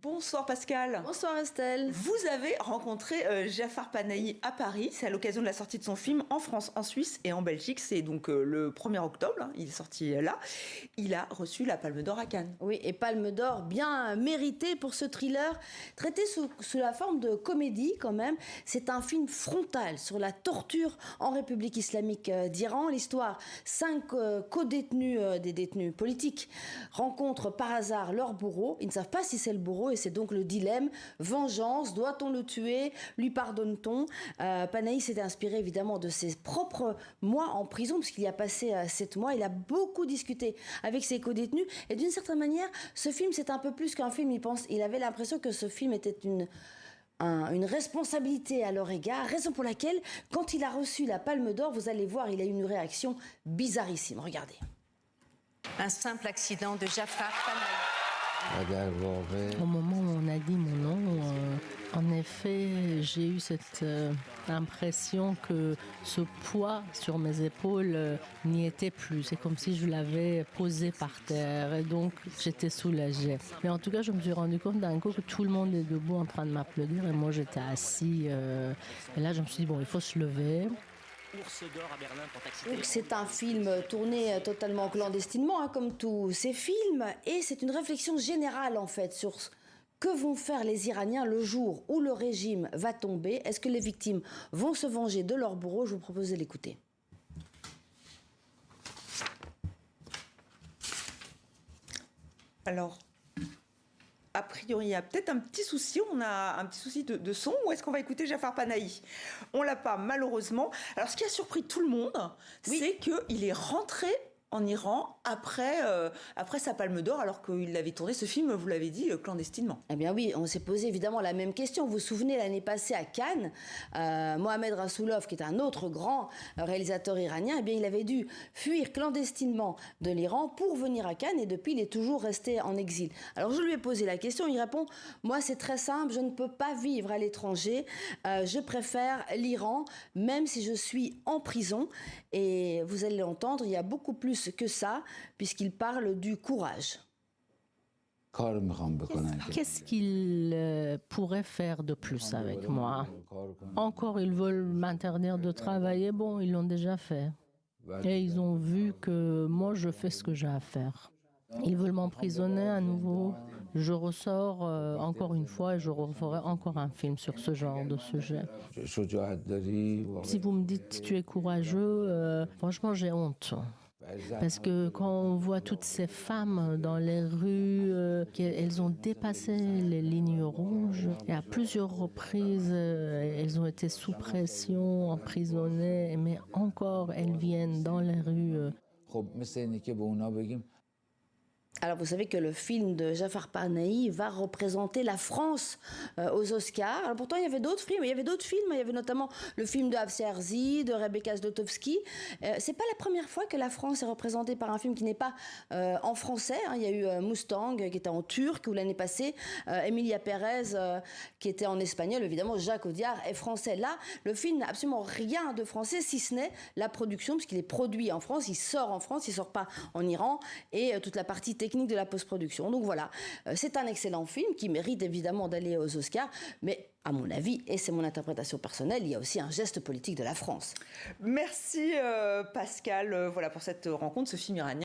Bonsoir Pascal. Bonsoir Estelle. Vous avez rencontré Jafar Panahi à Paris. C'est à l'occasion de la sortie de son film en France, en Suisse et en Belgique. C'est donc le 1er octobre. Il est sorti là. Il a reçu la Palme d'Or à Cannes. Oui, et Palme d'Or bien méritée pour ce thriller traité sous la forme de comédie quand même. C'est un film frontal sur la torture en République islamique d'Iran. L'histoire, 5 co-détenus, des détenus politiques, rencontrent par hasard leur bourreau. Ils ne savent pas si c'est le bourreau et c'est donc le dilemme. Vengeance, doit-on le tuer? Lui pardonne-t-on? Panahi s'était inspiré évidemment de ses propres mois en prison, puisqu'il y a passé 7 mois. Il a beaucoup discuté avec ses co-détenus. Et d'une certaine manière, ce film, c'est un peu plus qu'un film. Il avait l'impression que ce film était une responsabilité à leur égard, raison pour laquelle, quand il a reçu la Palme d'Or, vous allez voir, il a eu une réaction bizarrissime. Regardez. Un simple accident de Jafar Panahi. Au moment où on a dit mon nom, en effet, j'ai eu cette impression que ce poids sur mes épaules n'y était plus. C'est comme si je l'avais posé par terre et donc j'étais soulagée. Mais en tout cas, je me suis rendu compte d'un coup que tout le monde est debout en train de m'applaudir et moi j'étais assis. Et là, je me suis dit, bon, il faut se lever. Donc c'est un film tourné totalement clandestinement, comme tous ces films, et c'est une réflexion générale en fait sur ce que vont faire les Iraniens le jour où le régime va tomber. Est-ce que les victimes vont se venger de leur bourreau? Je vous propose de l'écouter. Alors, a priori, il y a peut-être un petit souci. On a un petit souci de son. Où est-ce qu'on va écouter Jafar Panahi? On l'a pas, malheureusement. Alors, ce qui a surpris tout le monde, c'est qu'il est rentré en Iran après sa Palme d'Or, alors qu'il avait tourné ce film, vous l'avez dit, clandestinement. Eh bien oui, on s'est posé évidemment la même question. Vous vous souvenez, l'année passée à Cannes, Mohamed Rassoulov, qui est un autre grand réalisateur iranien, eh bien il avait dû fuir clandestinement de l'Iran pour venir à Cannes et depuis il est toujours resté en exil. Alors je lui ai posé la question, il répond « Moi c'est très simple, je ne peux pas vivre à l'étranger, je préfère l'Iran, même si je suis en prison. » Et vous allez l'entendre, il y a beaucoup plus que ça, puisqu'il parle du courage. Qu'est-ce qu'ils pourraient faire de plus avec moi? Encore, ils veulent m'interdire de travailler. Bon, ils l'ont déjà fait. Et ils ont vu que moi, je fais ce que j'ai à faire. Ils veulent m'emprisonner à nouveau. Je ressors encore une fois et je referai encore un film sur ce genre de sujet. Si vous me dites tu es courageux, franchement, j'ai honte. Parce que quand on voit toutes ces femmes dans les rues, elles ont dépassé les lignes rouges et à plusieurs reprises, elles ont été sous pression, emprisonnées, mais encore elles viennent dans les rues. Alors vous savez que le film de Jafar Panahi va représenter la France aux Oscars. Alors pourtant il y avait d'autres films, il y avait notamment le film de Hafsi Arzi, de Rebecca Zlotowski. C'est pas la première fois que la France est représentée par un film qui n'est pas en français. Il y a eu Mustang qui était en turc, ou l'année passée Emilia Pérez qui était en espagnol. Évidemment Jacques Audiard est français. Là le film n'a absolument rien de français si ce n'est la production, puisqu'il est produit en France, il sort en France, il sort pas en Iran, et toute la partie technique de la post-production. Donc voilà, c'est un excellent film qui mérite évidemment d'aller aux Oscars, mais à mon avis, et c'est mon interprétation personnelle, il y a aussi un geste politique de la France. Merci Pascal, voilà pour cette rencontre, ce film iranien.